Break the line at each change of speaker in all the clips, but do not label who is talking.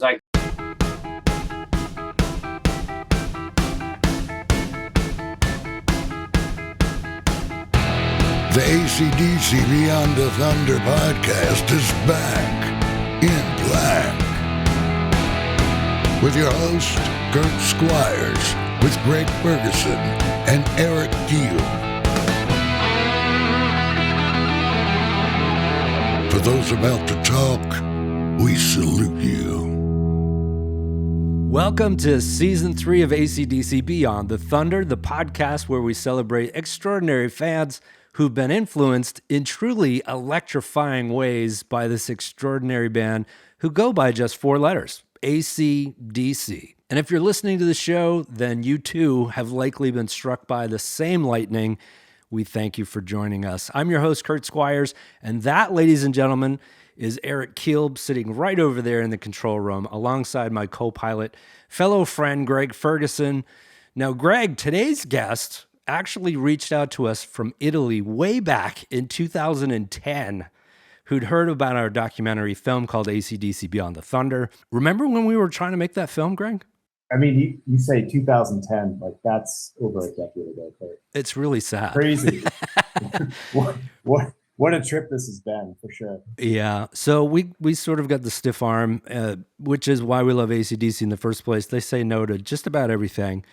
like
The AC/DC Beyond the Thunder podcast is back in black with your host, Kurt Squires, with Greg Ferguson and Eric Gill. For those about to talk, we salute you.
Welcome to Season 3 of AC/DC Beyond the Thunder, the podcast where we celebrate extraordinary fans who've been influenced in truly electrifying ways by this extraordinary band who go by just 4 letters, AC/DC. And if you're listening to the show, then you too have likely been struck by the same lightning. We thank you for joining us. I'm your host, Kurt Squires, and that, ladies and gentlemen, is Eric Kielb sitting right over there in the control room alongside my co-pilot, fellow friend, Greg Ferguson. Now, Greg, today's guest actually reached out to us from Italy way back in 2010, who'd heard about our documentary film called AC/DC Beyond the Thunder. Remember when we were trying to make that film, Greg?
I mean, you say 2010, like that's over a decade ago, Kurt.
It's really sad.
Crazy. What a trip this has been, for sure.
Yeah. So we sort of got the stiff arm, which is why we love AC/DC in the first place. They say no to just about everything.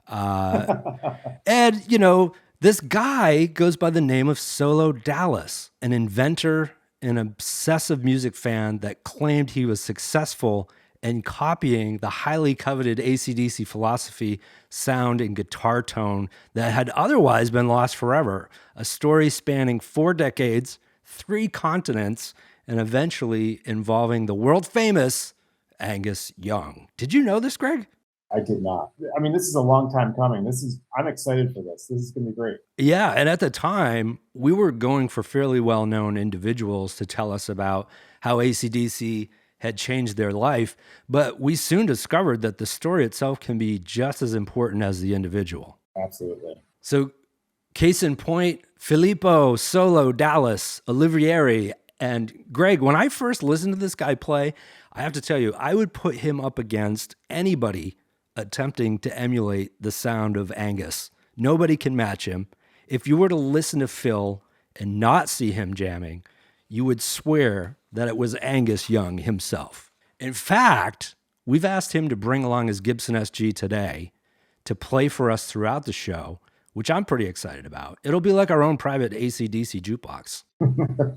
And, you know, this guy goes by the name of Solo Dallas, an inventor, an obsessive music fan that claimed he was successful in copying the highly coveted AC/DC philosophy, sound, and guitar tone that had otherwise been lost forever. A story spanning 4 decades, 3 continents, and eventually involving the world-famous Angus Young. Did you know this, Greg?
I did not. I mean, this is a long time coming. I'm excited for this. This is going to be great.
Yeah, and at the time, we were going for fairly well-known individuals to tell us about how AC/DC had changed their life, but we soon discovered that the story itself can be just as important as the individual.
Absolutely.
So, case in point, Filippo Solo Dallas Olivieri. And Greg, when I first listened to this guy play, I have to tell you, I would put him up against anybody attempting to emulate the sound of Angus. Nobody can match him. If you were to listen to Phil and not see him jamming, you would swear that it was Angus Young himself. In fact, we've asked him to bring along his Gibson SG today to play for us throughout the show, which I'm pretty excited about. It'll be like our own private AC/DC jukebox.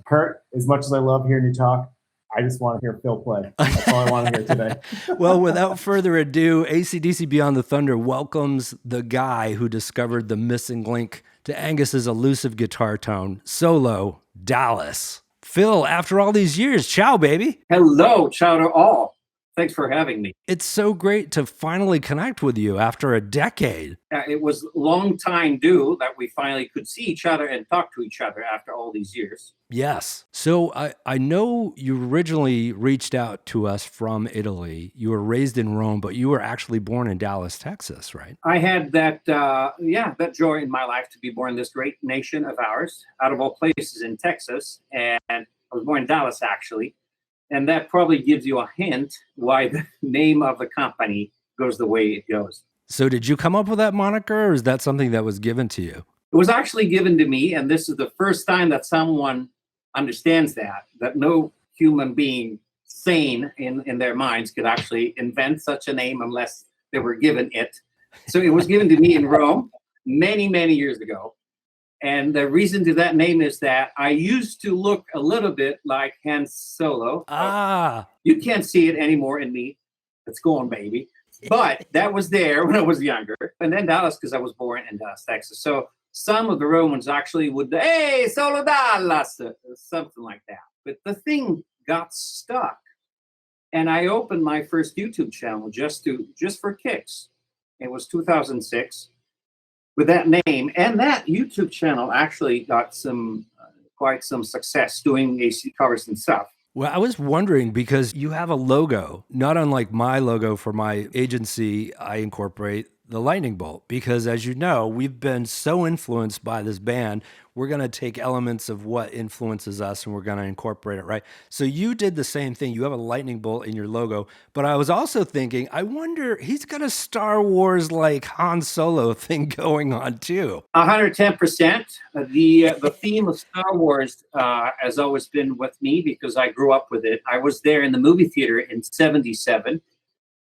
Kurt, as much as I love hearing you talk, I just want to hear Phil play. That's all I want to hear today.
Well, without further ado, AC/DC Beyond the Thunder welcomes the guy who discovered the missing link to Angus's elusive guitar tone, Solo Dallas. Phil, after all these years, ciao, baby.
hello, ciao to all. Thanks for having me.
It's so great to finally connect with you after a decade.
It was long time due that we finally could see each other and talk to each other after all these years.
Yes. So I know you originally reached out to us from Italy. You were raised in Rome, but you were actually born in Dallas, Texas, right?
I had that joy in my life to be born in this great nation of ours, out of all places in Texas. And I was born in Dallas, actually. And that probably gives you a hint why the name of the company goes the way it goes.
So did you come up with that moniker, or is that something that was given to you?
It was actually given to me, and this is the first time that someone understands that no human being sane in their minds could actually invent such a name unless they were given it. So it was given to me in Rome many, many years ago. And the reason to that name is that I used to look a little bit like Han Solo. You can't see it anymore in me. It's gone, baby. But that was there when I was younger. And then Dallas, because I was born in Dallas, Texas. So some of the Romans actually would, hey, Solo Dallas, something like that. But the thing got stuck. And I opened my first YouTube channel just for kicks. It was 2006. With that name, and that YouTube channel actually got quite some success doing AC covers and stuff.
Well, I was wondering because you have a logo, not unlike my logo for my agency I incorporate, the lightning bolt, because as you know, we've been so influenced by this band. We're going to take elements of what influences us and we're going to incorporate it, right? So you did the same thing. You have a lightning bolt in your logo, but I was also thinking, I wonder, he's got a Star Wars like Han Solo thing going on too.
110%. The theme of Star Wars has always been with me because I grew up with it. I was there in the movie theater in 77.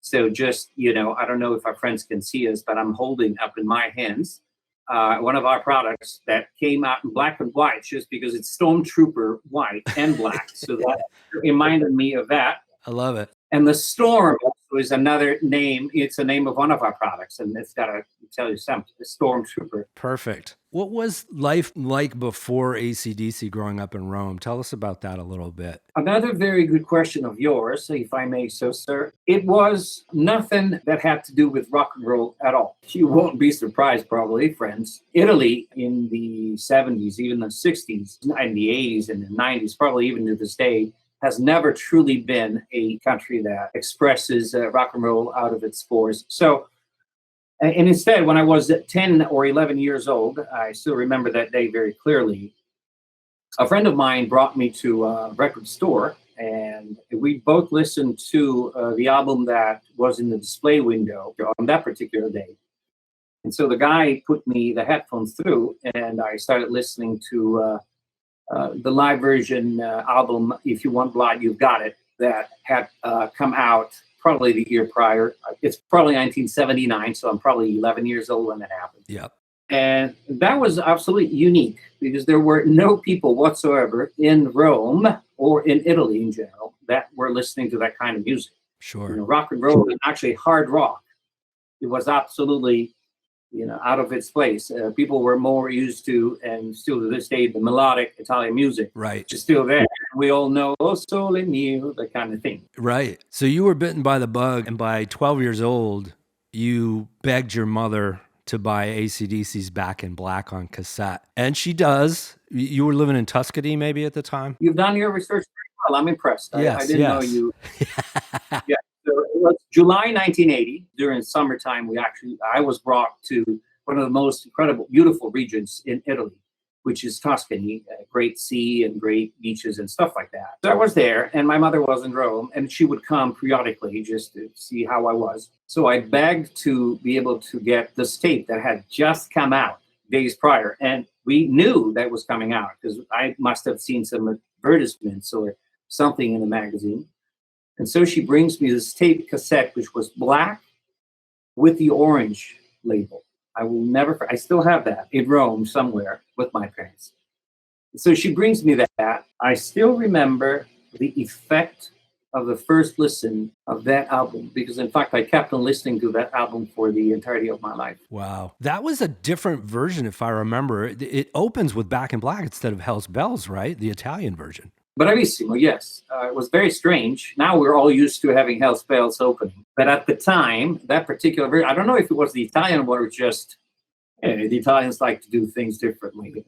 So just, I don't know if our friends can see us, but I'm holding up in my hands one of our products that came out in black and white just because it's Stormtrooper white and black. So that reminded me of that.
I love it.
And the Storm also is another name. It's a name of one of our products, and it's got to tell you something. The Stormtrooper.
Perfect. What was life like before AC/DC growing up in Rome? Tell us about that a little bit.
Another very good question of yours, if I may so, sir. It was nothing that had to do with rock and roll at all. You won't be surprised, probably, friends. Italy in the 70s, even the 60s, and the 80s and the 90s, probably even to this day, has never truly been a country that expresses rock and roll out of its spores. So, and instead, when I was 10 or 11 years old, I still remember that day very clearly. A friend of mine brought me to a record store, and we both listened to the album that was in the display window on that particular day. And so the guy put me the headphones through, and I started listening to the live version album, If You Want Blood, You've Got It, that had come out probably the year prior. It's probably 1979, so I'm probably 11 years old when that happened.
Yep.
And that was absolutely unique because there were no people whatsoever in Rome or in Italy in general that were listening to that kind of music.
Sure.
Rock and roll and actually hard rock. It was absolutely out of its place. People were more used to, and still to this day, the melodic Italian music.
Right.
Which is still there. We all know, oh, sole mio, that kind of thing.
Right. So you were bitten by the bug, and by 12 years old, you begged your mother to buy AC/DC's Back in Black on cassette. And she does. You were living in Tuscany maybe at the time?
You've done your research very well. I'm impressed.
Yes,
I didn't know you. Yeah. So it was July 1980. During summertime, I was brought to one of the most incredible, beautiful regions in Italy, which is Tuscany, great sea and great beaches and stuff like that. So I was there, and my mother was in Rome, and she would come periodically just to see how I was. So I begged to be able to get this tape that had just come out days prior, and we knew that was coming out because I must have seen some advertisements or something in the magazine. And so she brings me this tape cassette, which was black with the orange label. I still have that in Rome somewhere with my parents. So she brings me that. I still remember the effect of the first listen of that album, because in fact, I kept on listening to that album for the entirety of my life.
Wow. That was a different version, if I remember. It opens with Back in Black instead of Hell's Bells, right? The Italian version.
Bravissimo, yes. It was very strange. Now we're all used to having Hell's Bells opening. But at the time, that particular version, I don't know if it was the Italian one or just, the Italians like to do things differently.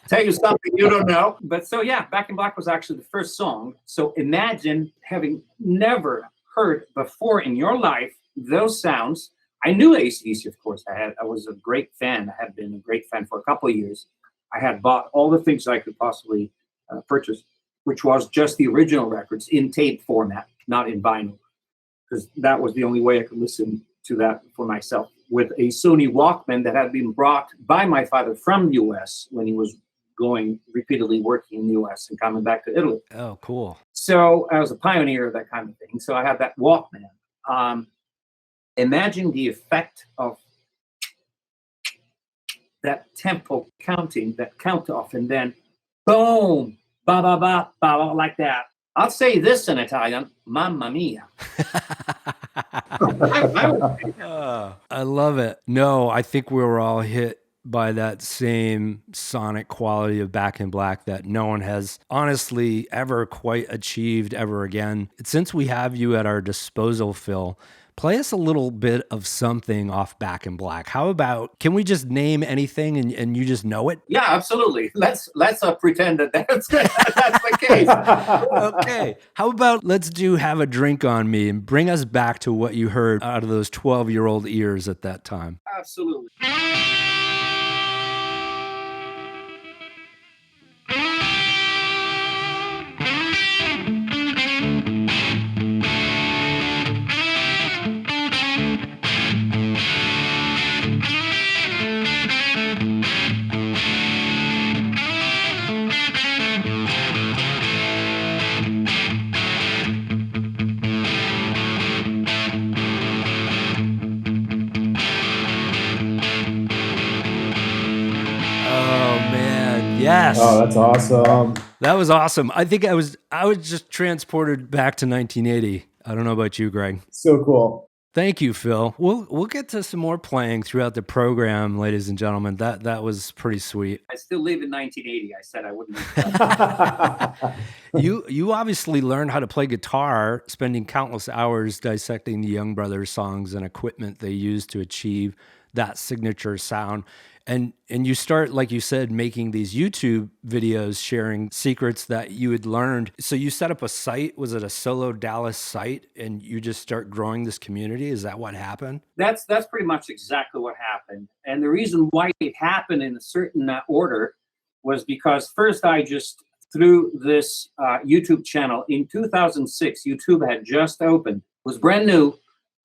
Tell you something you don't know. But so, yeah, Back in Black was actually the first song. So imagine having never heard before in your life those sounds. I knew AC/DC, of course. I was a great fan. I had been a great fan for a couple of years. I had bought all the things I could possibly purchase, which was just the original records in tape format, not in vinyl, because that was the only way I could listen to that for myself, with a Sony Walkman that had been brought by my father from the U.S. when he was going repeatedly working in the U.S. and coming back to Italy.
Oh, cool.
So I was a pioneer of that kind of thing. So I had that Walkman. Imagine the effect of that tempo counting, that count off, and then boom, ba ba ba ba ba, like that. I'll say this in Italian, mamma mia.
I love it. No, I think we were all hit by that same sonic quality of Back in Black that no one has honestly ever quite achieved ever again. Since we have you at our disposal, Phil, Play us a little bit of something off Back in Black. How about, can we just name anything and you just know it?
Yeah, absolutely. Let's pretend that that's the case.
Okay. How about let's do Have a Drink on Me and bring us back to what you heard out of those 12-year-old ears at that time.
Absolutely.
Yes.
Oh, that's awesome.
That was awesome. I think I was just transported back to 1980. I don't know about you, Greg.
So cool.
Thank you, Phil. We'll get to some more playing throughout the program, ladies and gentlemen. That was pretty sweet.
I still live in 1980. I said I wouldn't.
You obviously learned how to play guitar, spending countless hours dissecting the Young Brothers songs and equipment they used to achieve that signature sound. And you start, like you said, making these YouTube videos sharing secrets that you had learned. So you set up a site. Was it a Solo Dallas site? And you just start growing this community? Is that what happened?
That's pretty much exactly what happened. And the reason why it happened in a certain order was because first I just through this YouTube channel in 2006. YouTube had just opened. It was brand new.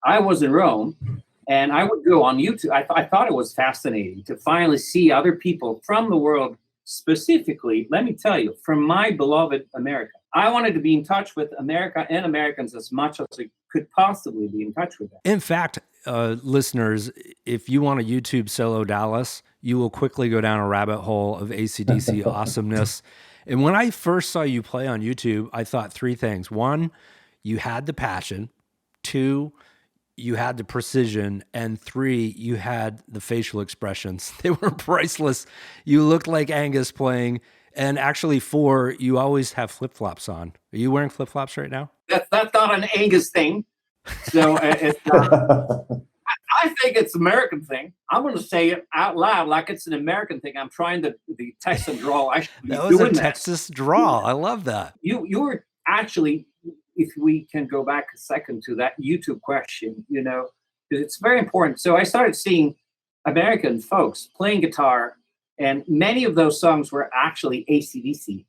I was in Rome. And I would go on YouTube. I thought it was fascinating to finally see other people from the world, specifically, let me tell you, from my beloved America. I wanted to be in touch with America and Americans as much as I could possibly be in touch with them.
In fact, listeners, if you want to YouTube Solo Dallas, you will quickly go down a rabbit hole of AC/DC awesomeness. And when I first saw you play on YouTube, I thought three things. One, you had the passion. Two, you had the precision, and three, you had the facial expressions. They were priceless. You looked like Angus playing, and actually four, you always have flip-flops on. Are you wearing flip-flops right now?
That's not an Angus thing. So it's I think it's an American thing. I'm going to say it out loud like it's an American thing. I'm trying the Texan drawl. I should be
That was
doing
a Texas drawl. I love that.
You were actually, if we can go back a second to that YouTube question, it's very important. So I started seeing American folks playing guitar, and many of those songs were actually AC/DC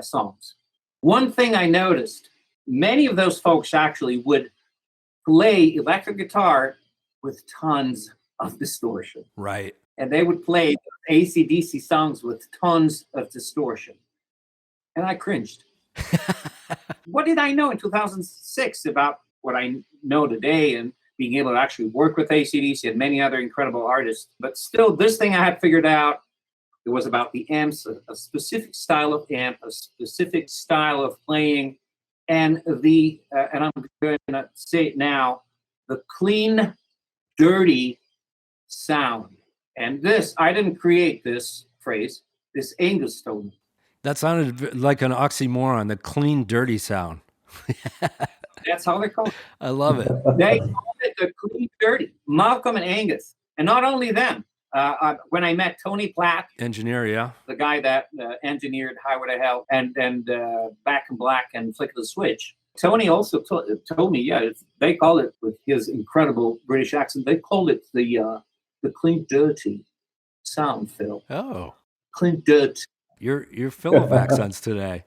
songs. One thing I noticed, many of those folks actually would play electric guitar with tons of distortion.
Right.
And they would play AC/DC songs with tons of distortion. And I cringed. What did I know in 2006 about what I know today and being able to actually work with AC/DC and many other incredible artists? But still, this thing I had figured out, it was about the amps, a specific style of amp, a specific style of playing, and and I'm going to say it now, the clean, dirty sound. And this, I didn't create this phrase, this Angus told me.
That sounded like an oxymoron, the clean, dirty sound.
That's how they call it.
I love it.
They called it the clean, dirty. Malcolm and Angus. And not only them. When I met Tony Platt,
engineer, yeah,
the guy that engineered Highway to Hell and Back in Black and Flick of the Switch, Tony also told me, they call it, with his incredible British accent, they called it the clean, dirty sound, Phil.
Oh.
Clean, dirty.
You're full of accents today.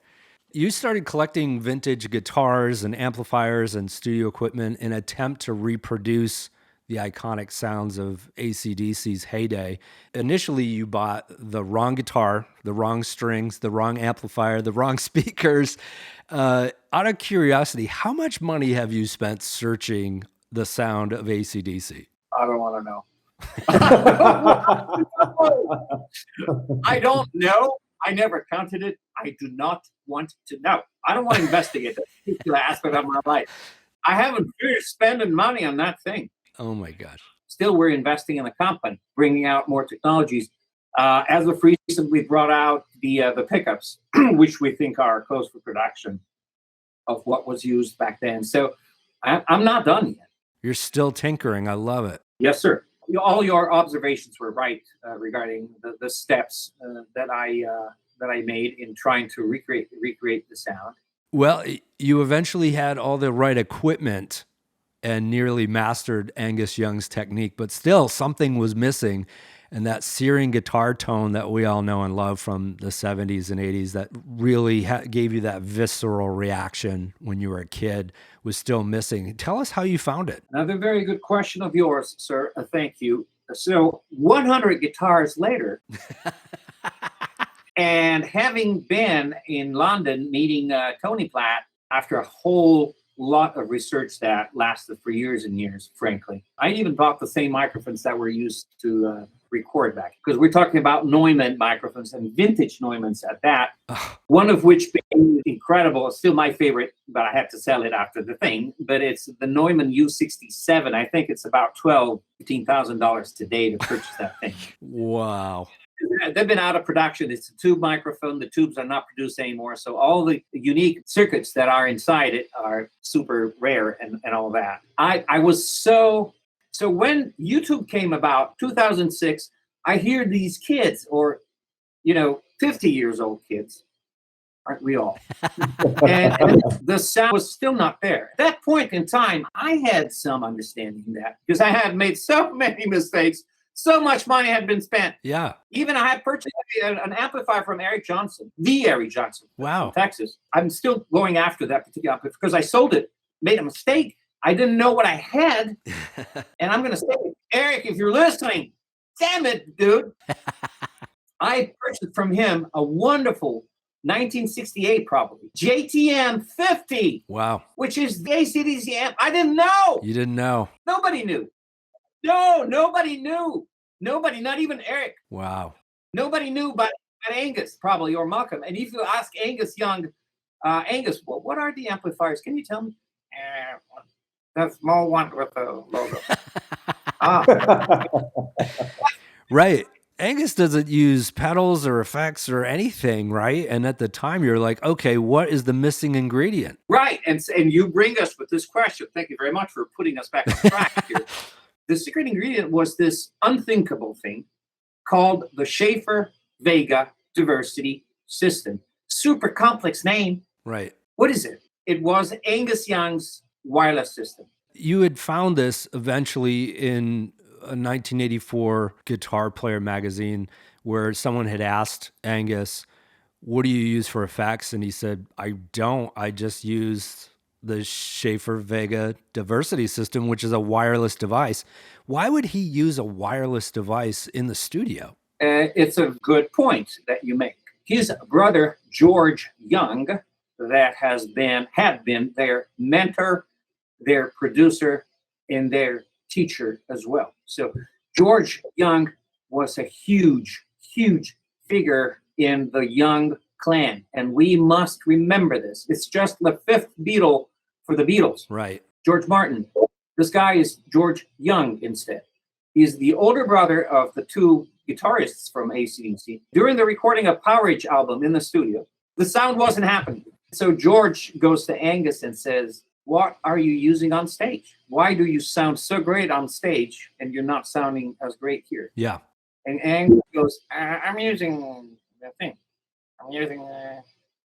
You started collecting vintage guitars and amplifiers and studio equipment in an attempt to reproduce the iconic sounds of AC/DC's heyday. Initially, you bought the wrong guitar, the wrong strings, the wrong amplifier, the wrong speakers. Out of curiosity, how much money have you spent searching the sound of AC/DC?
I don't want to know. I don't know. I never counted it. I do not want to know. I don't want to investigate that particular aspect of my life. I haven't finished spending money on that thing.
Oh my gosh.
Still, we're investing in the company, bringing out more technologies. As of recent, we brought out the pickups, which we think are close for production of what was used back then. So I'm not done yet.
You're still tinkering. I love it.
Yes, sir. All your observations were right regarding the steps that I made in trying to recreate the sound.
Well, you eventually had all the right equipment and nearly mastered Angus Young's technique, but still something was missing. And that searing guitar tone that we all know and love from the 70s and 80s that really gave you that visceral reaction when you were a kid was still missing. Tell us how you found it.
Another very good question of yours, sir. Thank you. So 100 guitars later, and having been in London meeting Tony Platt after a whole lot of research that lasted for years and years, frankly. I even bought the same microphones that were used to record back, because we're talking about Neumann microphones and vintage Neumanns at that. One of which being incredible, is still my favorite, but I had to sell it after the thing. But it's the Neumann U67. I think it's about $15,000 today to purchase that thing.
Wow.
They've been out of production. It's a tube microphone. The tubes are not produced anymore. So all the unique circuits that are inside it are super rare and all that. I was so when YouTube came about, 2006, I hear these kids, or 50 years old kids, aren't we all? and the sound was still not there. At that point in time, I had some understanding of that, because I had made so many mistakes. So much money had been spent.
Yeah.
Even I had purchased an amplifier from Eric Johnson, the Eric Johnson,
Wow.
from Texas. I'm still going after that particular amplifier because I sold it, made a mistake. I didn't know what I had. And I'm going to say, Eric, if you're listening, damn it, dude. I purchased from him a wonderful 1968, probably, JTM 50.
Wow.
Which is the AC/DC amp. I didn't know.
You didn't know.
Nobody knew. No, nobody knew. Nobody, not even Eric.
Wow.
Nobody knew but Angus, probably, or Malcolm. And if you ask Angus Young, Angus, what are the amplifiers? Can you tell me? The small one with the logo.
Right. Angus doesn't use pedals or effects or anything, right? And at the time, you're like, okay, what is the missing ingredient?
Right. And you bring us with this question. Thank you very much for putting us back on track here. The secret ingredient was this unthinkable thing called the Schaefer-Vega Diversity System. Super complex name.
Right.
What is it? It was Angus Young's wireless system.
You had found this eventually in a 1984 Guitar Player magazine where someone had asked Angus, what do you use for effects? And he said, I don't. I just use the Schaefer-Vega Diversity System, which is a wireless device. Why would he use a wireless device in the studio?
It's a good point that you make. His brother, George Young, that had been their mentor, their producer, and their teacher as well. So George Young was a huge, huge figure in the Young clan. And we must remember this. It's just the fifth Beatle for the Beatles.
Right.
George Martin. This guy is George Young instead. He's the older brother of the two guitarists from AC/DC. During the recording of Power Age album in the studio, the sound wasn't happening. So George goes to Angus and says, what are you using on stage? Why do you sound so great on stage and you're not sounding as great here?
Yeah.
And Angus goes, I'm using the thing. I'm using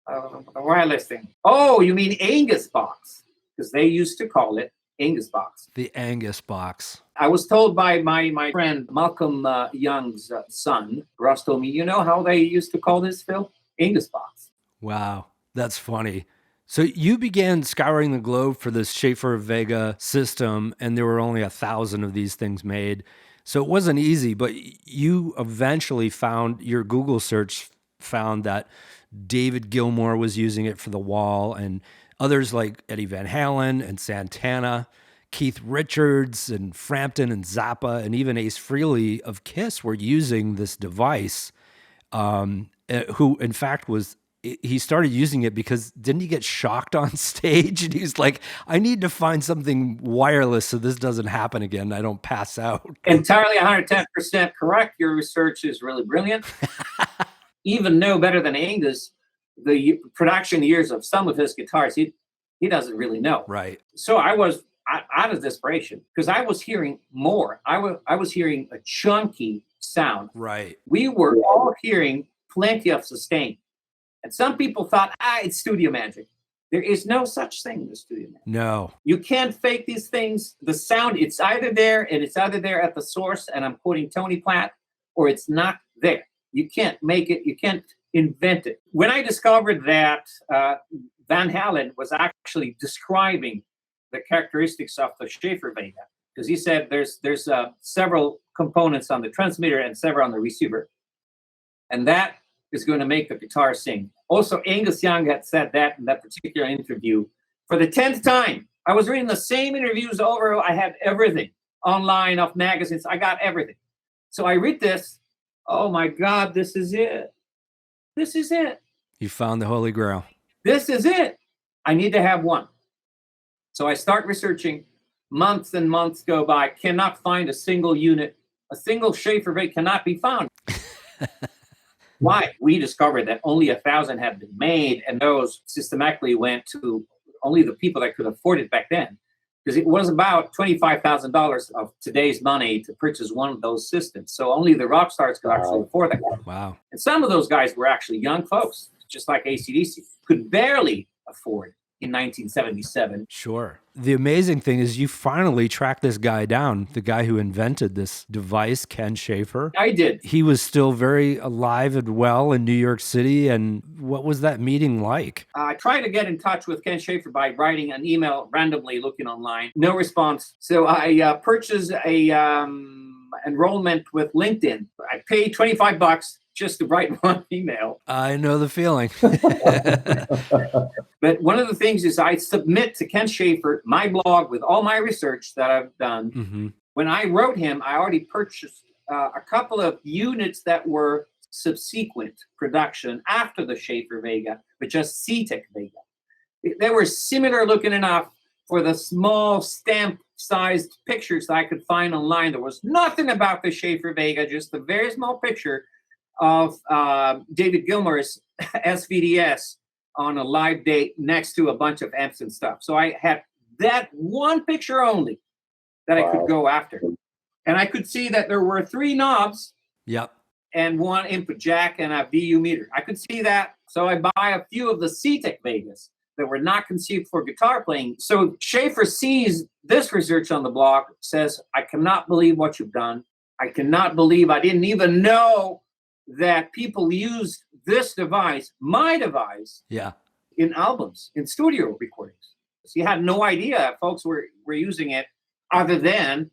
the wireless thing. Oh, you mean Angus box? Because they used to call it Angus box.
The Angus box.
I was told by my friend Malcolm Young's son, Ross, told me, you know how they used to call this, Phil? Angus box.
Wow. That's funny. So you began scouring the globe for this Schaefer-Vega system, and there were only 1,000 of these things made. So it wasn't easy, but you eventually found, your Google search found that David Gilmour was using it for the Wall, and others like Eddie Van Halen and Santana, Keith Richards and Frampton and Zappa, and even Ace Frehley of Kiss were using this device, who in fact he started using it because didn't he get shocked on stage? And he's like, I need to find something wireless so this doesn't happen again. I don't pass out.
Entirely 110% correct. Your research is really brilliant. Even no better than Angus, the production years of some of his guitars, he doesn't really know.
Right.
So I was out of desperation because I was hearing more. I was hearing a chunky sound.
Right.
We were all hearing plenty of sustain. And some people thought, it's studio magic. There is no such thing as studio magic.
No.
You can't fake these things. The sound, it's either there and it's either there at the source, and I'm quoting Tony Platt, or it's not there. You can't make it. You can't invent it. When I discovered that Van Halen was actually describing the characteristics of the Schaefer Vega, because he said there's several components on the transmitter and several on the receiver, and that is going to make the guitar sing. Also, Angus Young had said that in that particular interview for the 10th time. I was reading the same interviews over. I had everything online, off magazines. I got everything. So I read this. Oh my God, this is it. This is it.
You found the Holy Grail.
This is it. I need to have one. So I start researching. Months and months go by. Cannot find a single unit. A single Schaefer Vega cannot be found. Why? We discovered that only 1,000 had been made, and those systematically went to only the people that could afford it back then. Because it was about $25,000 of today's money to purchase one of those systems. So only the rock stars could actually afford that.
Wow.
And some of those guys were actually young folks, just like AC/DC, could barely afford in 1977.
Sure. The amazing thing is you finally tracked this guy down, the guy who invented this device, Ken Schaefer.
I did.
He was still very alive and well in New York City. And what was that meeting like?
I tried to get in touch with Ken Schaefer by writing an email randomly looking online. No response. So I purchased a enrollment with LinkedIn. I paid $25 just to write one email.
I know the feeling.
But one of the things is I submit to Ken Schaefer my blog with all my research that I've done.
Mm-hmm.
When I wrote him, I already purchased a couple of units that were subsequent production after the Schaefer Vega, but just C-Tech Vega. They were similar looking enough for the small stamp-sized pictures that I could find online. There was nothing about the Schaefer Vega, just a very small picture of David Gilmour's SVDS on a live date next to a bunch of amps and stuff. So I had that one picture only that I could go after. And I could see that there were 3 knobs.
Yep.
And 1 input jack and a VU meter. I could see that. So I buy a few of the C-Tech Vegas that were not conceived for guitar playing. So Schaefer sees this research on the blog, says, I cannot believe what you've done. I cannot believe I didn't even know that people used this device, my device, in albums, in studio recordings. So you had no idea folks were using it other than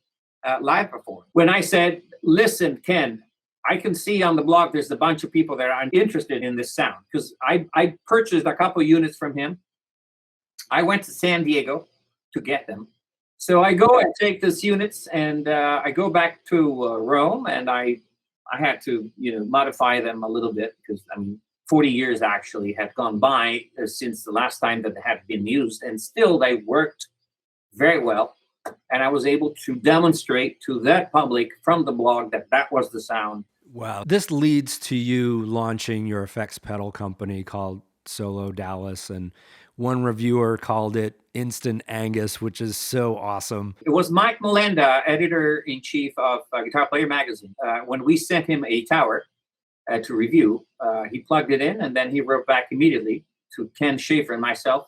live performance. When I said, listen, Ken, I can see on the blog there's a bunch of people that are interested in this sound, because I purchased a couple units from him. I went to San Diego to get them. So I go and take these units, and I go back to Rome, and I had to, modify them a little bit, because 40 years actually had gone by since the last time that they had been used, and still they worked very well. And I was able to demonstrate to that public from the blog that was the sound.
Wow. This leads to you launching your effects pedal company called Solo Dallas, and one reviewer called it Instant Angus, which is so awesome.
It was Mike Melenda, editor-in-chief of Guitar Player magazine. When we sent him a tower to review, he plugged it in, and then he wrote back immediately to Ken Schaefer and myself,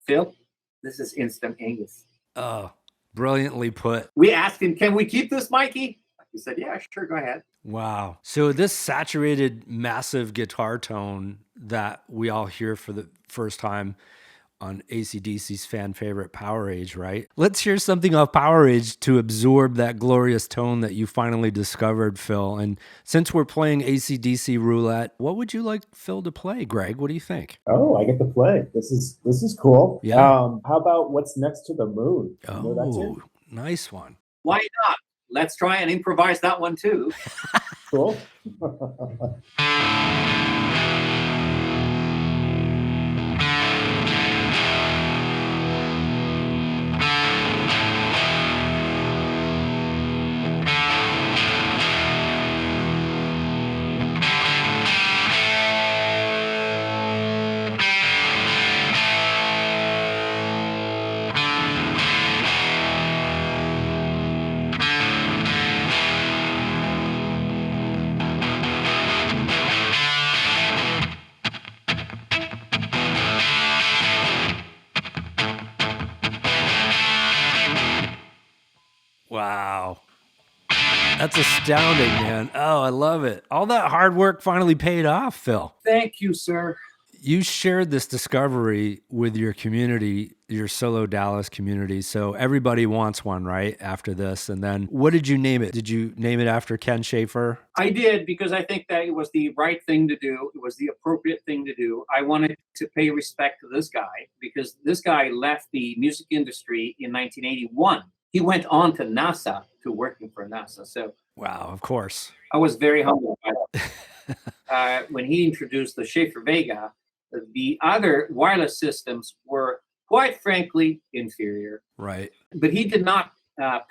Phil, this is Instant Angus.
Oh, brilliantly put.
We asked him, can we keep this, Mikey? He said, yeah, sure, go ahead.
Wow. So this saturated, massive guitar tone that we all hear for the first time on AC/DC's fan favorite Power Age, right? Let's hear something off Power Age to absorb that glorious tone that you finally discovered, Phil. And since we're playing AC/DC roulette, what would you like Phil to play, Greg? What do you think?
Oh, I get to play. This is cool.
Yeah.
How about What's Next to the Moon? You know that tune?
Nice one.
Why not? Let's try and improvise that one too.
Cool.
Wow. That's astounding, man. Oh, I love it. All that hard work finally paid off, Phil.
Thank you, sir.
You shared this discovery with your community, your Solo Dallas community. So everybody wants one, right? After this. And then what did you name it? Did you name it after Ken Schaefer?
I did, because I think that it was the right thing to do. It was the appropriate thing to do. I wanted to pay respect to this guy because this guy left the music industry in 1981. He went on to NASA, to working for NASA. So
Wow, of course.
I was very humbled by that. When he introduced the Schaefer Vega, the other wireless systems were, quite frankly, inferior.
Right.
But he did not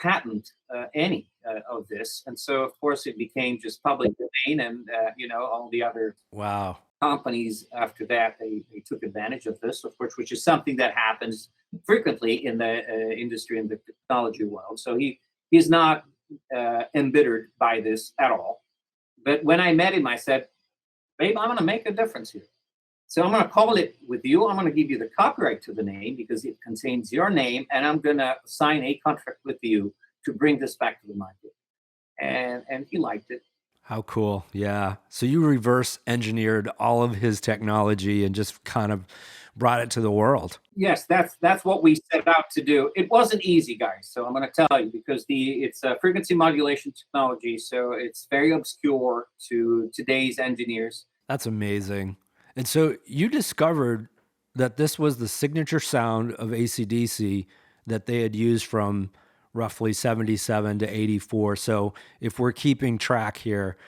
patent any of this. And so, of course, it became just public domain. And, all the other
Wow.
companies after that, they took advantage of this, of course, which is something that happens frequently in the industry and the technology world. So he's not embittered by this at all. But when I met him, I said, babe, I'm going to make a difference here. So I'm going to call it with you. I'm going to give you the copyright to the name because it contains your name, and I'm going to sign a contract with you to bring this back to the market. And he liked it.
How cool. Yeah. So you reverse engineered all of his technology and just kind of brought it to the world.
Yes, that's what we set out to do. It wasn't easy, guys. So I'm going to tell you, because it's a frequency modulation technology, so it's very obscure to today's engineers.
That's amazing. And so you discovered that this was the signature sound of AC/DC that they had used from roughly 77 to 84. So if we're keeping track here,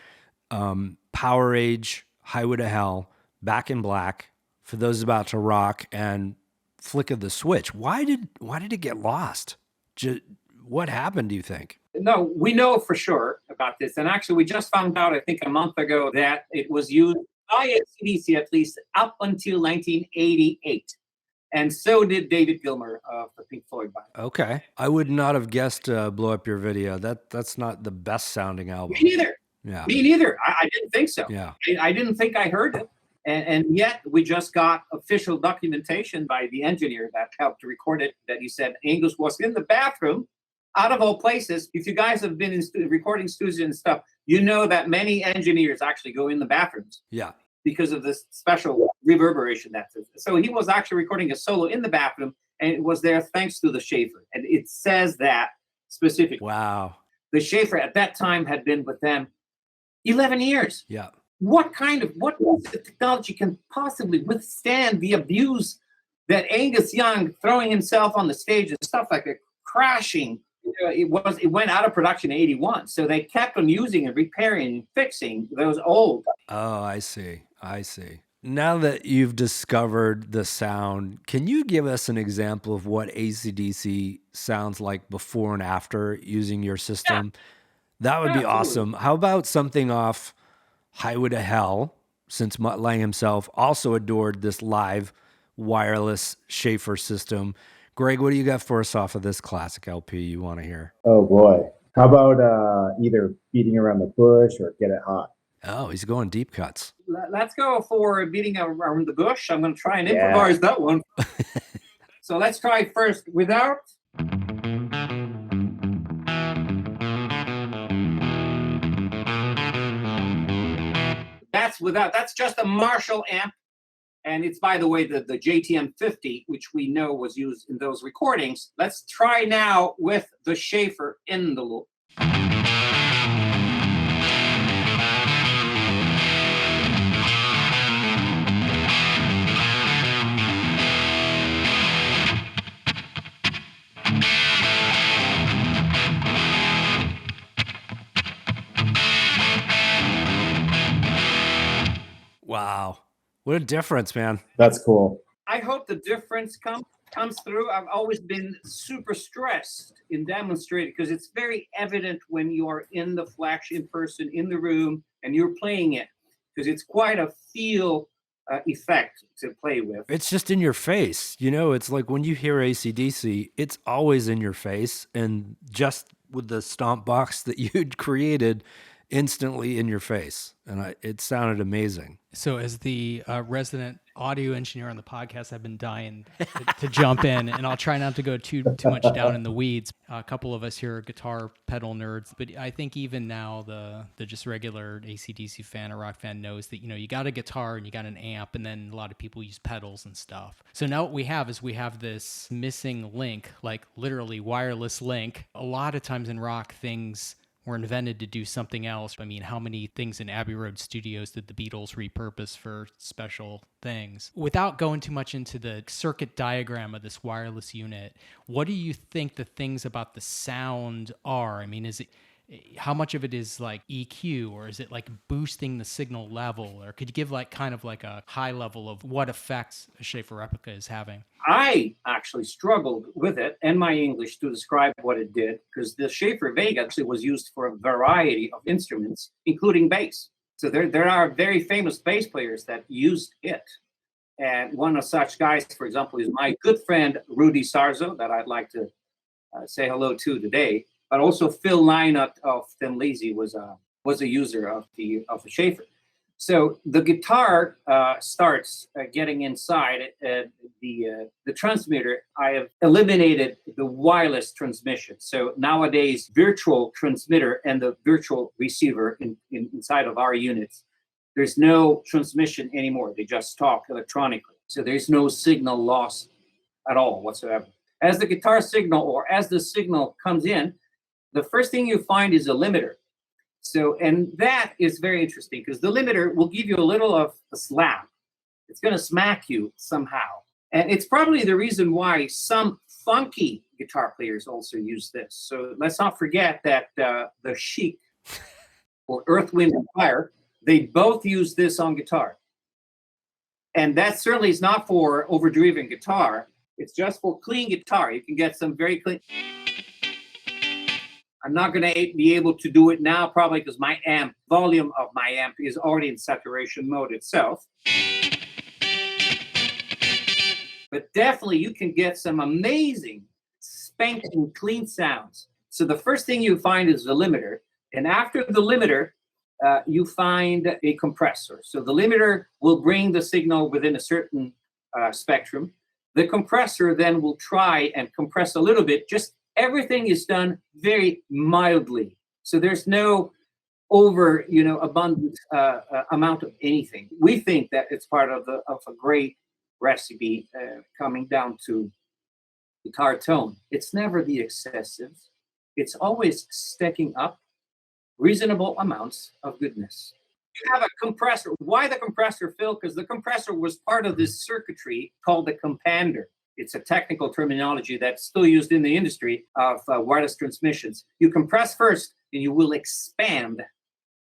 Power Age, Highway to Hell, Back in Black, For Those About to Rock, and Flick of the Switch. Why did it get lost? What happened, do you think?
No, we know for sure about this. And actually, we just found out, I think, a month ago that it was used by AC/DC at least up until 1988. And so did David Gilmour of the Pink Floyd band.
Okay. I would not have guessed Blow Up Your Video. That's not the best sounding album.
Me neither.
Yeah.
Me neither. I didn't think so.
Yeah.
I didn't think I heard it. And yet we just got official documentation by the engineer that helped to record it, that he said Angus was in the bathroom, out of all places. If you guys have been in recording studios and stuff, you know that many engineers actually go in the bathrooms.
Yeah.
Because of this special reverberation that's it. So he was actually recording a solo in the bathroom, and it was there thanks to the Schaefer. And it says that specifically.
Wow.
The Schaefer at that time had been with them 11 years.
Yeah.
What technology can possibly withstand the abuse that Angus Young throwing himself on the stage and stuff like that, crashing? It went out of production in 81. So they kept on using and repairing and fixing those old.
Oh, I see. Now that you've discovered the sound, can you give us an example of what AC/DC sounds like before and after using your system? Yeah. That would be awesome. How about something off Highway to Hell, since Mutt Lange himself also adored this live wireless Schaefer system? Greg, what do you got for us off of this classic LP you want to hear?
Oh, boy. How about either Beating Around the Bush or Get It Hot?
Oh, he's going deep cuts.
Let's go for Beating Around the Bush. I'm going to try and improvise that one. So let's try first without. That's without. That's just a Marshall amp. And it's, by the way, the JTM 50, which we know was used in those recordings. Let's try now with the Schaefer in the loop.
Wow. What a difference, man.
That's cool.
I hope the difference comes through. I've always been super stressed in demonstrating because it's very evident when you are in the flesh in person in the room and you're playing it, because it's quite a feel effect to play with.
It's just in your face. It's like when you hear AC/DC, it's always in your face, and just with the stomp box that you'd created, instantly in your face. And it sounded amazing.
So as the resident audio engineer on the podcast, I've been dying to jump in, and I'll try not to go too much down in the weeds. A couple of us here are guitar pedal nerds, but I think even now the just regular AC/DC fan or rock fan knows that, you got a guitar and you got an amp, and then a lot of people use pedals and stuff. So now what we have is we have this missing link, like literally wireless link. A lot of times in rock, things were invented to do something else. I mean, how many things in Abbey Road Studios did the Beatles repurpose for special things? Without going too much into the circuit diagram of this wireless unit, what do you think the things about the sound are? I mean, how much of it is like EQ, or is it like boosting the signal level? Or could you give like kind of like a high level of what effects a Schaefer replica is having?
I actually struggled with it and my English to describe what it did, because the Schaefer Vega actually was used for a variety of instruments, including bass. So there are very famous bass players that used it. And one of such guys, for example, is my good friend Rudy Sarzo, that I'd like to say hello to today. But also Phil Lynott of Thin Lizzy was a user of the Schaefer. So the guitar starts getting inside the transmitter. I have eliminated the wireless transmission. So nowadays, virtual transmitter and the virtual receiver inside of our units, there's no transmission anymore. They just talk electronically. So there's no signal loss at all whatsoever. As the guitar signal, or as the signal comes in, the first thing you find is a limiter. So, and that is very interesting, because the limiter will give you a little of a slap. It's going to smack you somehow. And it's probably the reason why some funky guitar players also use this. So let's not forget that the Chic, or Earth, Wind, and Fire, they both use this on guitar. And that certainly is not for overdriven guitar. It's just for clean guitar. You can get some very clean. I'm not going to be able to do it now, probably because my volume of my amp is already in saturation mode itself. But definitely you can get some amazing spanking clean sounds. So the first thing you find is the limiter. And after the limiter, you find a compressor. So the limiter will bring the signal within a certain spectrum. The compressor then will try and compress a little bit. Just everything is done very mildly. So there's no abundant amount of anything. We think that it's part of a great recipe coming down to guitar tone. It's never the excessive. It's always stacking up reasonable amounts of goodness. You have a compressor. Why the compressor, Phil? Because the compressor was part of this circuitry called the compander. It's a technical terminology that's still used in the industry of wireless transmissions. You compress first, and you will expand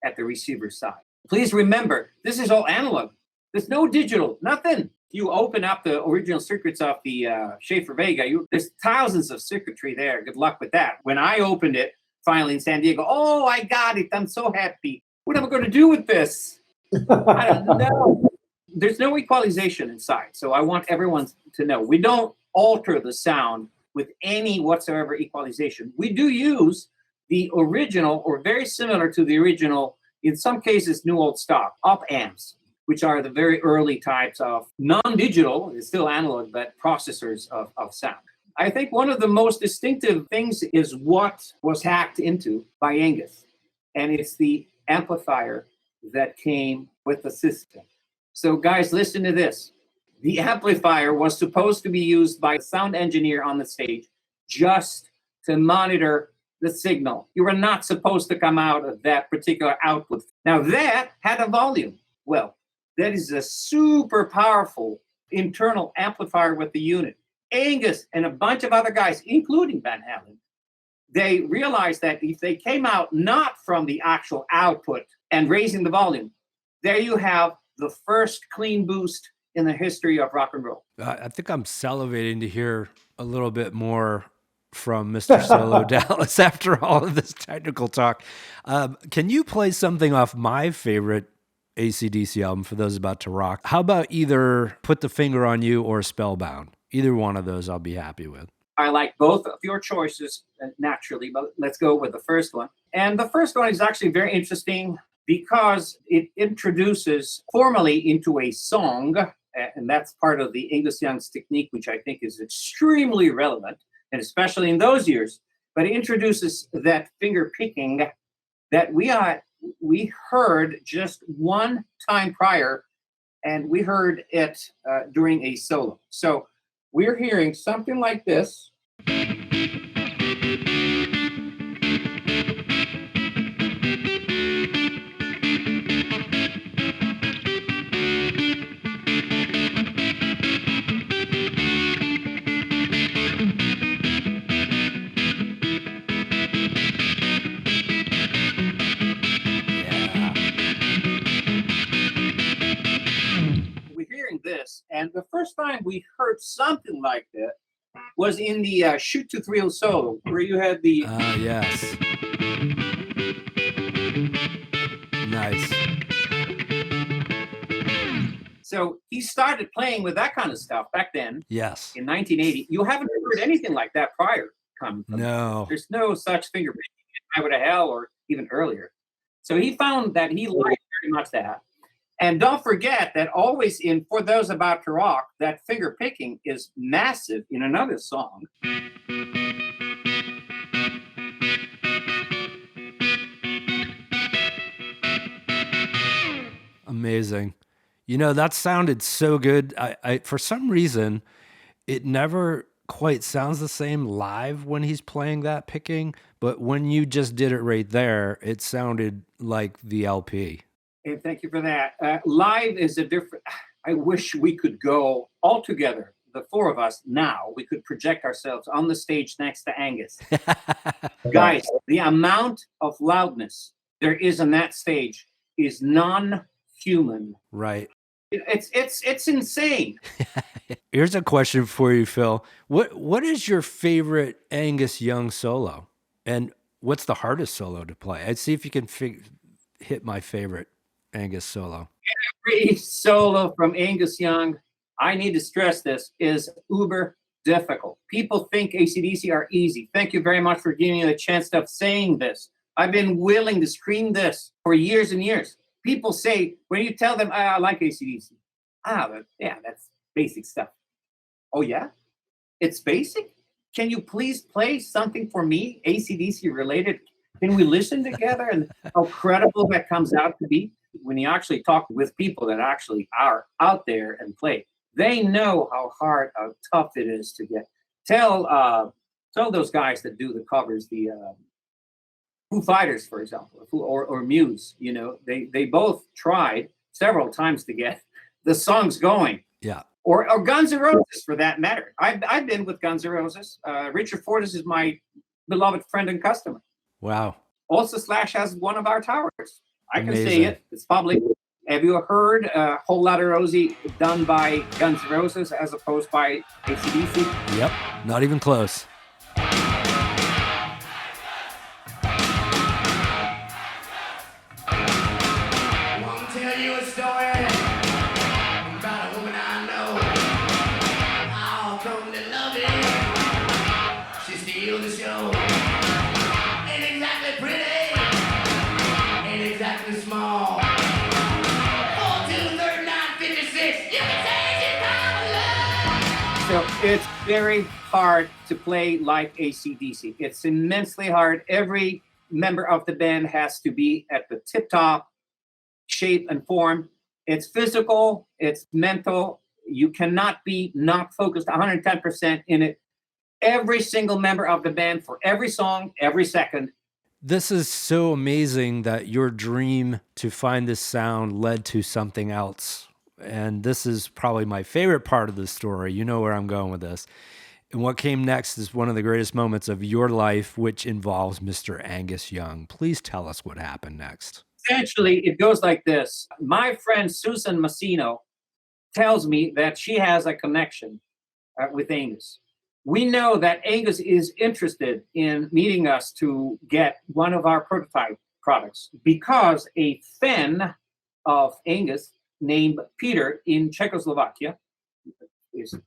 at the receiver side. Please remember, this is all analog. There's no digital, nothing. You open up the original circuits of the Schaefer Vega, there's thousands of circuitry there. Good luck with that. When I opened it, finally in San Diego, oh, I got it. I'm so happy. What am I going to do with this? I don't know. There's no equalization inside. So I want everyone to know we don't alter the sound with any whatsoever equalization. We do use the original, or very similar to the original, in some cases, new old stock op amps, which are the very early types of non-digital, it's still analog, but processors of sound. I think one of the most distinctive things is what was hacked into by Angus, and it's the amplifier that came with the system. So guys, listen to this. The amplifier was supposed to be used by a sound engineer on the stage just to monitor the signal. You were not supposed to come out of that particular output. Now that had a volume. Well, that is a super powerful internal amplifier with the unit. Angus and a bunch of other guys, including Van Halen, they realized that if they came out not from the actual output and raising the volume, there you have the first clean boost in the history of rock and roll.
I think I'm salivating to hear a little bit more from Mr. Solo Dallas after all of this technical talk. Can you play something off my favorite AC/DC album for those about to rock? How about either Put the Finger on You or Spellbound? Either one of those I'll be happy with.
I like both of your choices naturally, but let's go with the first one. And the first one is actually very interesting because it introduces formally into a song and that's part of the Angus Young's technique, which I think is extremely relevant, and especially in those years. But it introduces that finger picking that we heard just one time prior, and we heard it during a solo. So we're hearing something like this. This, and the first time we heard something like that was in the Shoot to Thrill solo, where you had the
yes, nice.
So he started playing with that kind of stuff back then.
Yes,
in 1980. You haven't heard anything like that prior. Coming from
no,
there's no such finger picking in Highway to Hell or even earlier. So he found that he liked very much that. And don't forget that always in For Those About to Rock, that finger picking is massive in another song.
Amazing. You know, that sounded so good. I for some reason, it never quite sounds the same live when he's playing that picking, but when you just did it right there, it sounded like the LP.
And thank you for that. Live is a different. I wish we could go all together, the four of us now. We could project ourselves on the stage next to Angus. Guys, the amount of loudness there is on that stage is non-human.
Right.
It's insane.
Here's a question for you, Phil. What is your favorite Angus Young solo, and what's the hardest solo to play? I'd see if you can hit my favorite Angus solo.
Every solo from Angus Young, I need to stress this, is uber difficult. People think AC/DC are easy. Thank you very much for giving me the chance of saying this. I've been willing to scream this for years and years. People say, when you tell them, I like AC/DC, that's basic stuff. Oh yeah? It's basic? Can you please play something for me, AC/DC related? Can we listen together? And how credible that comes out to be? When you actually talk with people that actually are out there and play, they know how hard, how tough it is to get. Tell those guys that do the covers, the Foo Fighters, for example, or Muse, you know, they both tried several times to get the songs going.
Yeah.
Or Guns N' Roses, for that matter. I've been with Guns N' Roses. Richard Fortus is my beloved friend and customer.
Wow.
Also, Slash has one of our towers. I can say
Amazing.
it. It's public. Have you heard Whole Lotta Rosie done by Guns N' Roses as opposed by AC/DC?
Yep. Not even close.
So it's very hard to play like AC/DC. It's immensely hard. Every member of the band has to be at the tip-top shape and form. It's physical, it's mental. You cannot be not focused 110% in it. Every single member of the band for every song, every second.
This is so amazing that your dream to find this sound led to something else. And this is probably my favorite part of the story. You know where I'm going with this. And what came next is one of the greatest moments of your life, which involves Mr. Angus Young. Please tell us what happened next.
Essentially, it goes like this. My friend Susan Massino tells me that she has a connection with Angus. We know that Angus is interested in meeting us to get one of our prototype products because a fan of Angus named Peter in Czechoslovakia,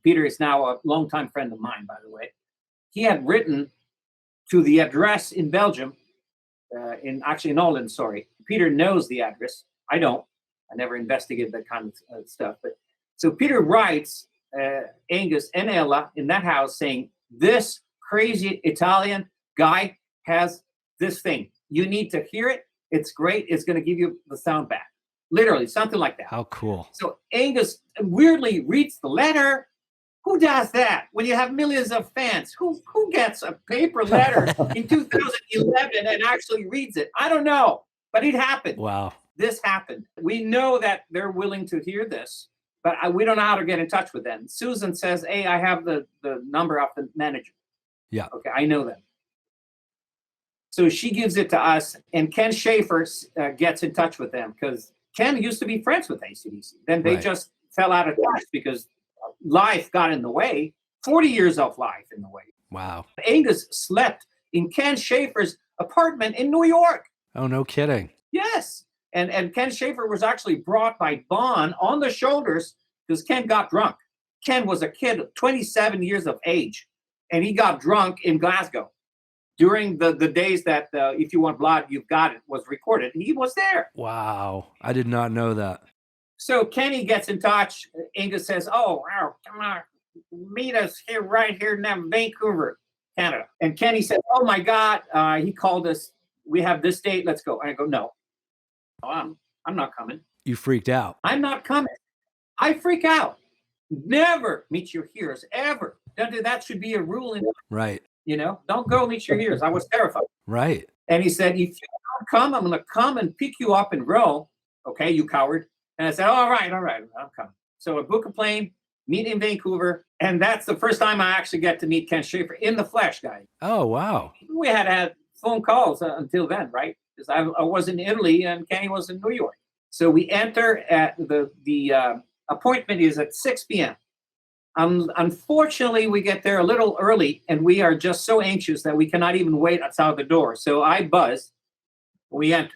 Peter is now a longtime friend of mine, by the way, he had written to the address in Belgium, in Holland, sorry. Peter knows the address. I don't. I never investigated that kind of stuff. But So Peter writes Angus and Ella in that house saying, this crazy Italian guy has this thing. You need to hear it. It's great. It's going to give you the sound back. Literally, something like that.
How cool.
So Angus weirdly reads the letter. Who does that when you have millions of fans? Who gets a paper letter in 2011 and actually reads it? I don't know, but it happened.
Wow.
This happened. We know that they're willing to hear this, but we don't know how to get in touch with them. Susan says, hey, I have the number of the manager.
Yeah.
Okay, I know them. So she gives it to us, and Ken Schaefer gets in touch with them because Ken used to be friends with AC/DC. Then they
Right.
just fell out of touch because life got in the way, 40 years of life in the way.
Wow.
Angus slept in Ken Schaefer's apartment in New York.
Oh, no kidding.
Yes. And Ken Schaefer was actually brought by Bon on the shoulders because Ken got drunk. Ken was a kid, 27 years of age, and he got drunk in Glasgow. During the days that If You Want Blood, You've Got It was recorded, he was there.
Wow. I did not know that.
So Kenny gets in touch. Angus says, oh, wow, come on, meet us here, right here in Vancouver, Canada. And Kenny said, oh my God, he called us. We have this date. Let's go. And I go, no, I'm not coming.
You freaked out.
I'm not coming. I freak out. Never meet your heroes, ever. That should be a rule in,
Right.
don't go meet your heroes. I was terrified.
Right.
And he said, if you don't come, I'm going to come and pick you up and roll. Okay, you coward. And I said, all right, I'm coming. So I book a plane, meet in Vancouver. And that's the first time I actually get to meet Ken Schaefer in the flesh, guys.
Oh, wow.
We had phone calls until then, right? Because I was in Italy and Kenny was in New York. So we enter at the appointment is at 6 p.m. Unfortunately, we get there a little early, and we are just so anxious that we cannot even wait outside the door. So I buzz. We enter.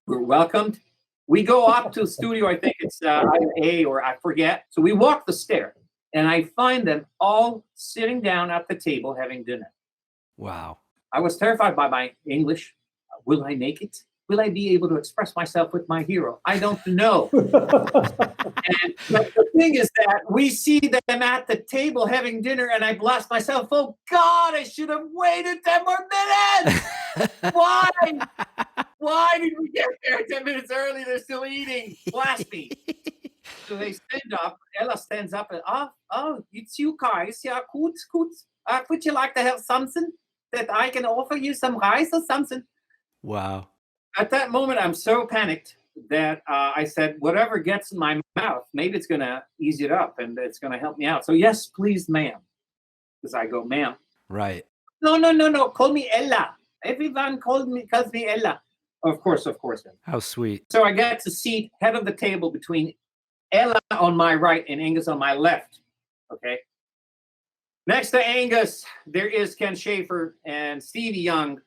We're welcomed. We go up to the studio. I think it's either A or I forget. So we walk the stair, and I find them all sitting down at the table having dinner.
Wow.
I was terrified by my English. Will I make it? Will I be able to express myself with my hero? I don't know. But the thing is that we see them at the table having dinner, and I blast myself. Oh God, I should have waited 10 more minutes. Why? Why did we get there 10 minutes early? They're still eating. Blast me. So they stand up. Ella stands up and, oh, it's you guys. Yeah, good. Would you like to have something that I can offer you, some rice or something?
Wow.
At that moment, I'm so panicked that I said, whatever gets in my mouth, maybe it's going to ease it up and it's going to help me out. So, yes, please, ma'am. Because I go, ma'am.
Right.
No. Call me Ella. Everyone calls me Ella. Of course.
How sweet.
So I get to seat head of the table between Ella on my right and Angus on my left. Okay. Next to Angus, there is Ken Schaefer and Stevie Young,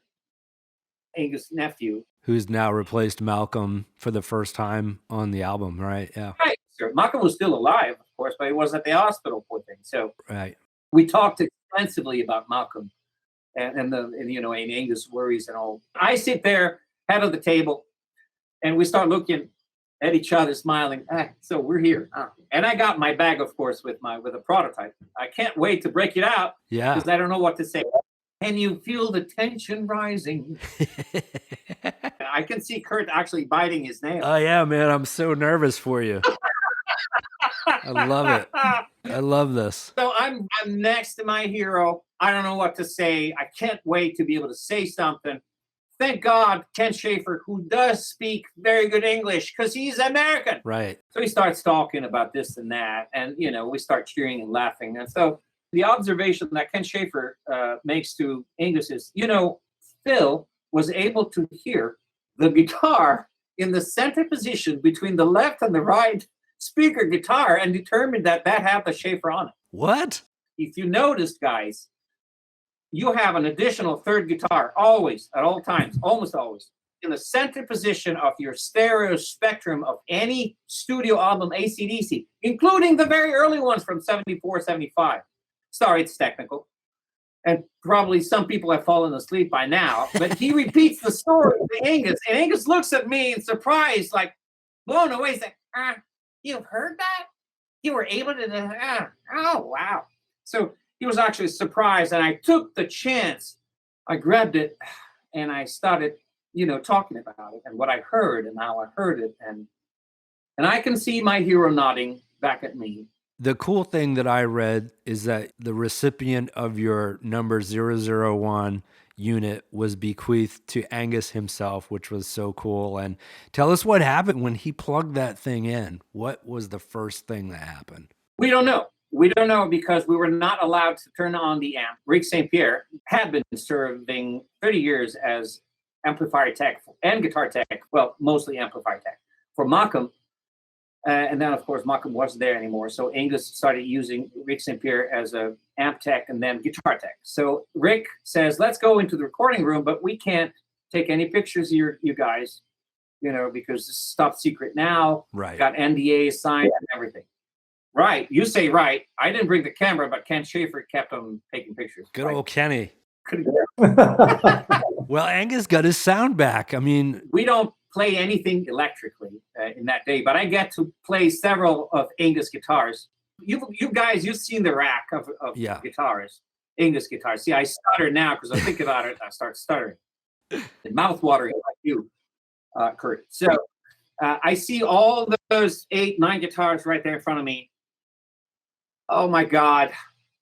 Angus' nephew.
Who's now replaced Malcolm for the first time on the album, right? Yeah.
Right. Sir. Malcolm was still alive, of course, but he was at the hospital, poor thing. So
Right.
we talked extensively about Malcolm and Angus' worries and all. I sit there, head of the table, and we start looking at each other, smiling. So we're here. And I got my bag, of course, with a prototype. I can't wait to break it out
Yeah.
because I don't know what to say. And you feel the tension rising. I can see Kurt actually biting his nail.
Oh, yeah, man. I'm so nervous for you. I love it. I love this.
So I'm next to my hero. I don't know what to say. I can't wait to be able to say something. Thank God, Ken Schaefer, who does speak very good English because he's American.
Right.
So he starts talking about this and that. And, we start cheering and laughing. And so the observation that Ken Schaefer makes to Angus is, Phil was able to hear the guitar in the center position between the left and the right speaker guitar and determined that had the Schaefer on it.
What?
If you noticed, guys, you have an additional third guitar always, at all times, almost always, in the center position of your stereo spectrum of any studio album AC/DC, including the very early ones from 74, 75. Sorry, it's technical. And probably some people have fallen asleep by now, but he repeats the story to Angus, and Angus looks at me in surprise, like blown away, saying, you've heard that? You were able to, oh, wow. So he was actually surprised, and I took the chance. I grabbed it, and I started, talking about it and what I heard and how I heard it. And I can see my hero nodding back at me.
The cool thing that I read is that the recipient of your number 001 unit was bequeathed to Angus himself, which was so cool. And tell us what happened when he plugged that thing in. What was the first thing that happened?
We don't know. We don't know because we were not allowed to turn on the amp. Rick St. Pierre had been serving 30 years as amplifier tech and guitar tech, well, mostly amplifier tech for Machem. And then, of course, Machem wasn't there anymore. So Angus started using Rick St. Pierre as a amp tech and then guitar tech. So Rick says, let's go into the recording room, but we can't take any pictures of you guys, because this is top secret now.
Right.
Got NDA signed and everything. Right. You say right. I didn't bring the camera, but Ken Schaefer kept on taking pictures.
Good old Kenny.
Couldn't-
Well, Angus got his sound back. I mean,
We don't play anything electrically in that day, but I get to play several of Angus guitars. You guys, you've seen the rack of
Yeah.
guitars, Angus guitars. See, I stutter now because I think about it. I start stuttering, and mouth watering like you, Kurt. So I see all those 8, 9 guitars right there in front of me. Oh my God.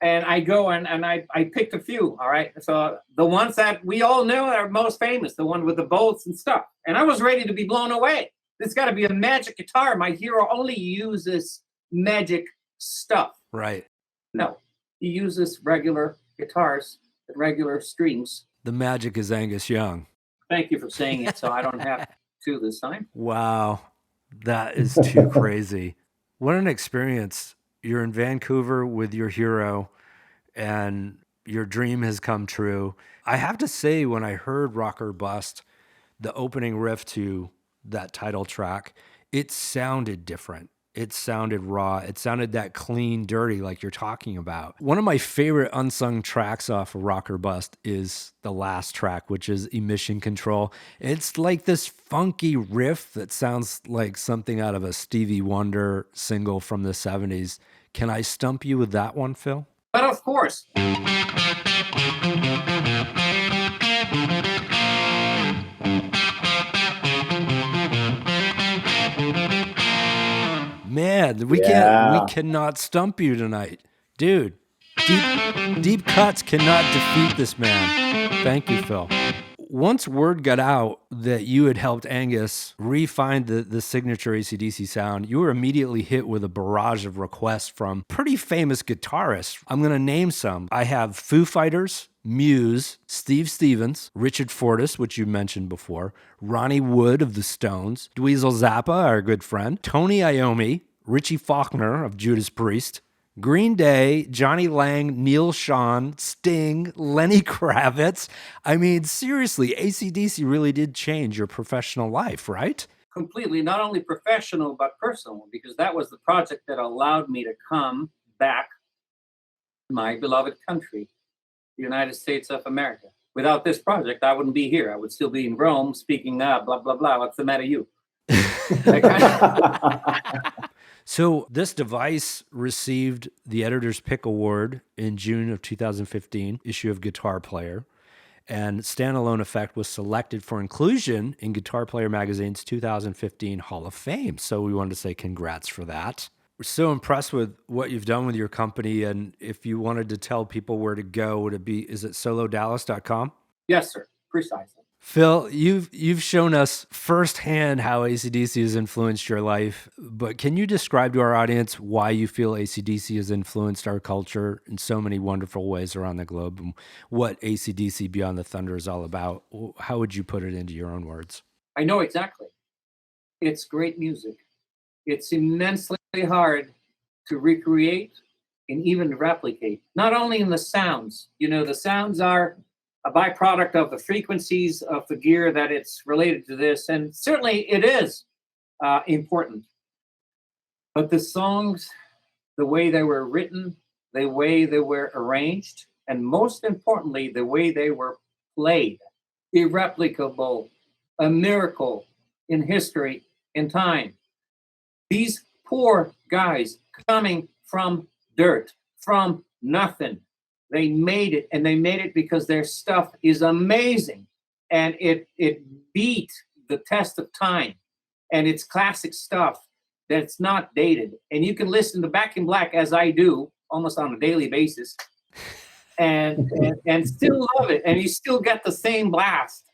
And I go and I picked a few, all right? So the ones that we all know are most famous, the one with the bolts and stuff. And I was ready to be blown away. There's got to be a magic guitar. My hero only uses magic stuff.
right.
No, he uses regular guitars, regular strings.
The magic is Angus Young.
Thank you for saying it, so I don't have to this time.
Wow. That is too crazy. What an experience. You're in Vancouver with your hero and your dream has come true. I have to say, when I heard Rock or Bust, the opening riff to that title track, it sounded different. It sounded raw. It sounded that clean, dirty, like you're talking about. One of my favorite unsung tracks off of Rock or Bust is the last track, which is Emission Control. It's like this funky riff that sounds like something out of a Stevie Wonder single from the 70s. Can I stump you with that one, Phil?
But of course,
Man, we cannot stump you tonight. Dude, deep cuts cannot defeat this man. Thank you, Phil. Once word got out that you had helped Angus refine the signature AC/DC sound, you were immediately hit with a barrage of requests from pretty famous guitarists. I'm going to name some. I have Foo Fighters, Muse, Steve Stevens, Richard Fortus, which you mentioned before, Ronnie Wood of the Stones, Dweezil Zappa, our good friend, Tony Iommi, Richie Faulkner of Judas Priest, Green Day, Johnny Lang, Neil Schon, Sting, Lenny Kravitz. I mean, seriously, AC/DC really did change your professional life, right?
completely, not only professional, but personal, because that was the project that allowed me to come back to my beloved country, the United States of America. Without this project, I wouldn't be here. I would still be in Rome speaking, blah, blah, blah. What's the matter, you?
So this device received the Editor's Pick Award in June of 2015, issue of Guitar Player, and Standalone Effect was selected for inclusion in Guitar Player Magazine's 2015 Hall of Fame. So we wanted to say congrats for that. We're so impressed with what you've done with your company, and if you wanted to tell people where to go, would it be, is it solodallas.com?
Yes, sir. Precisely.
Phil, you've shown us firsthand how AC/DC has influenced your life, but can you describe to our audience why you feel AC/DC has influenced our culture in so many wonderful ways around the globe, and what AC/DC Beyond the Thunder is all about? How would you put it into your own words?
I know exactly. It's great music. It's immensely hard to recreate and even replicate, not only in the sounds. You know, the sounds are a byproduct of the frequencies of the gear that it's related to this, and certainly it is important. But the songs, the way they were written, the way they were arranged, and most importantly, the way they were played, irreplicable, a miracle in history, in time. These poor guys coming from dirt, from nothing. They made it, and they made it because their stuff is amazing. And it beat the test of time. And it's classic stuff that's not dated. And you can listen to Back in Black, as I do, almost on a daily basis, and still love it. And you still get the same blast.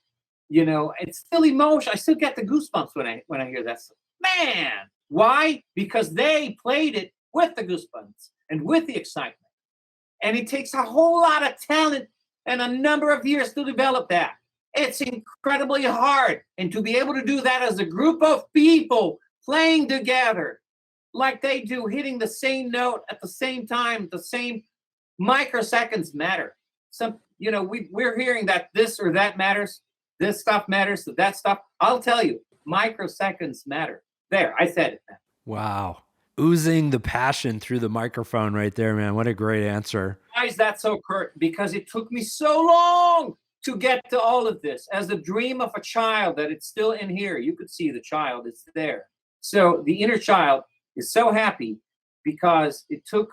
You know, it's still emotion. I still get the goosebumps when I hear that stuff. Man, why? Because they played it with the goosebumps and with the excitement. And it takes a whole lot of talent and a number of years to develop that. It's incredibly hard. And to be able to do that as a group of people playing together like they do, hitting the same note at the same time, the same microseconds matter. Some, you know, we're hearing that this or that matters. This stuff matters, that stuff. I'll tell you, microseconds matter. There, I said it.
Wow. Oozing the passion through the microphone right there, man. What a great answer.
Why is that so, Kurt? Because it took me so long to get to all of this. As a dream of a child, that it's still in here. You could see the child, it's there. So the inner child is so happy because it took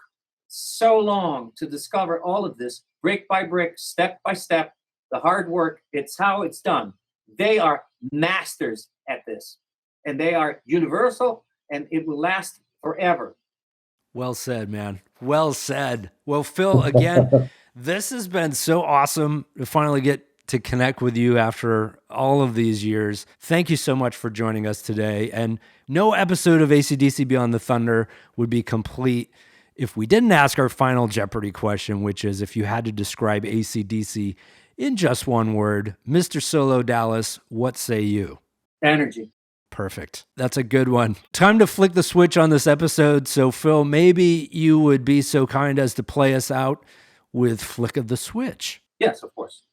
so long to discover all of this, brick by brick, step by step, the hard work. It's how it's done. They are masters at this, and they are universal, and it will last forever.
Well said, man. Well said. Well, Phil, again, this has been so awesome to finally get to connect with you after all of these years. Thank you so much for joining us today. And no episode of AC/DC Beyond the Thunder would be complete if we didn't ask our final Jeopardy question, which is, if you had to describe AC/DC in just one word, Mr. Solo Dallas, what say you?
Energy.
Perfect. That's a good one. Time to flick the switch on this episode. So, Phil, maybe you would be so kind as to play us out with Flick of the Switch.
Yes, of course.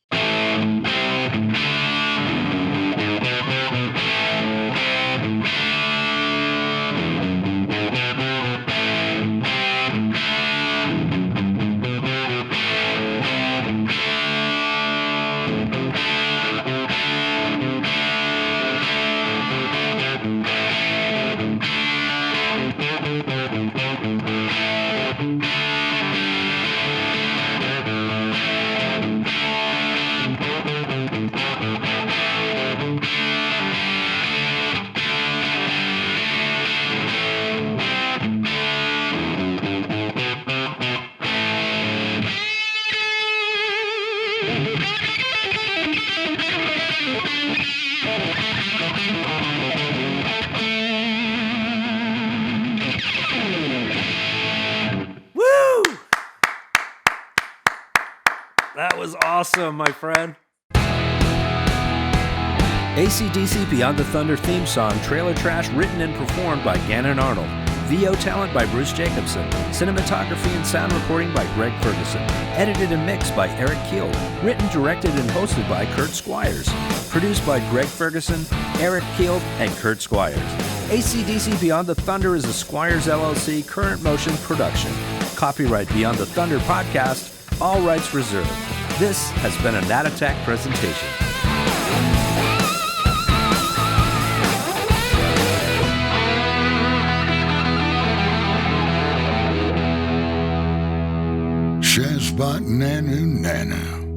That was awesome, my friend. AC/DC Beyond the Thunder theme song, Trailer Trash, written and performed by Gannon Arnold. VO talent by Bruce Jacobson. Cinematography and sound recording by Greg Ferguson. Edited and mixed by Eric Keel. Written, directed, and hosted by Kurt Squires. Produced by Greg Ferguson, Eric Keel, and Kurt Squires. AC/DC Beyond the Thunder is a Squires LLC current motion production. Copyright Beyond the Thunder podcast. All rights reserved. This has been a Nat Attack presentation.
Shazbot Nanu Nana.